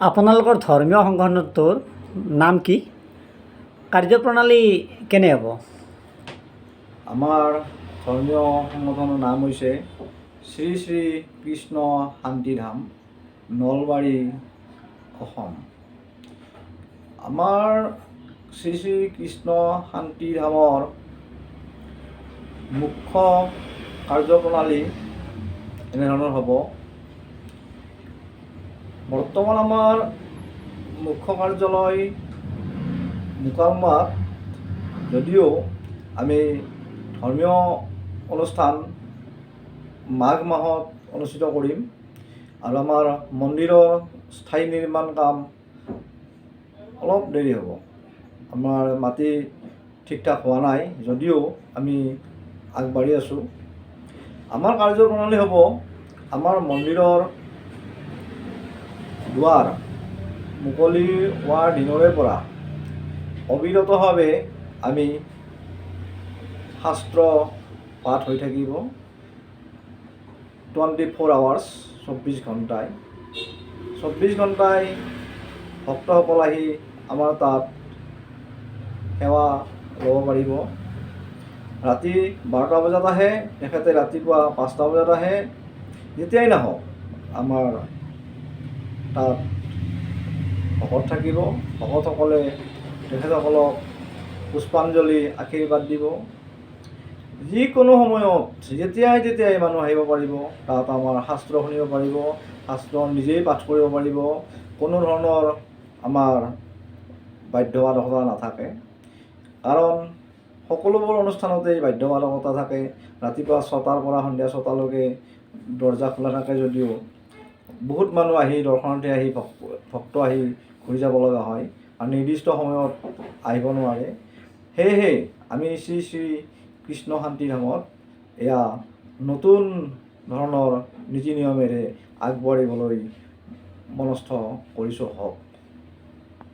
আপোনালোকৰ ধৰ্মীয় সংগঠনটোৰ নাম কি? কাৰ্যপ্ৰণালী কেনে হ'ব? আমাৰ ধৰ্মীয় সংগঠনৰ নাম হৈছে শ্ৰী শ্ৰী কৃষ্ণ শান্তিধাম, নলবাৰী, অসম। আমাৰ শ্ৰী শ্ৰী কৃষ্ণ শান্তিধামৰ মুখ্য কাৰ্যপ্ৰণালী এনেধৰণৰ হ'ব। বৰ্তমান আমাৰ মুখ্য কাৰ্যালয় মুকালমাত, যদিও আমি ধৰ্মীয় অনুষ্ঠান মাঘ মাহত অনুষ্ঠিত কৰিম আৰু আমাৰ মন্দিৰৰ স্থায়ী নিৰ্মাণ কাম অলপ দেৰি হ'ব। আমাৰ মাটি ঠিক ঠাক হোৱা নাই, যদিও আমি আগবাঢ়ি আছোঁ। আমাৰ কাৰ্যপ্ৰণালী হ'ব, আমাৰ মন্দিৰৰ দুৱাৰ মুকলি হোৱাৰ দিনৰে পৰা অবিৰতভাৱে আমি শাস্ত্ৰ পাঠ হৈ থাকিব 24 hours, 24 ঘণ্টাই। 24 ঘণ্টাই ভক্তসকল আহি আমাৰ তাত সেৱা ল'ব পাৰিব। ৰাতি 12টা বজাত আহে, তেখেতে ৰাতিপুৱা 5টা বজাত আহে। যেতিয়াই নাহক আমাৰ তাত ভকত থাকিব। ভকতসকলে তেখেতসকলক পুষ্পাঞ্জলি আশীৰ্বাদ দিব। যিকোনো সময়ত যেতিয়াই মানুহ আহিব পাৰিব, তাত আমাৰ শাস্ত্ৰ শুনিব পাৰিব, শাস্ত্ৰ নিজেই পাঠ কৰিব পাৰিব। কোনো ধৰণৰ আমাৰ বাধ্যবাধকতা নাথাকে, কাৰণ সকলোবোৰ অনুষ্ঠানতেই বাধ্যবাধকতা থাকে। ৰাতিপুৱা 6টাৰ পৰা সন্ধিয়া 6টালৈকে দৰ্জা খোলা থাকে, যদিও বহুত মানুহ আহি দৰ্শনাৰ্থী আহি ভক্ত আহি ঘূৰি যাব লগা হয় আৰু নিৰ্দিষ্ট সময়ত আহিব নোৱাৰে। সেয়েহে আমি শ্ৰী শ্ৰী কৃষ্ণ শান্তিধামত এয়া নতুন ধৰণৰ নীতি নিয়মেৰে আগবাঢ়িবলৈ মনস্থ কৰিছোঁ। হওক।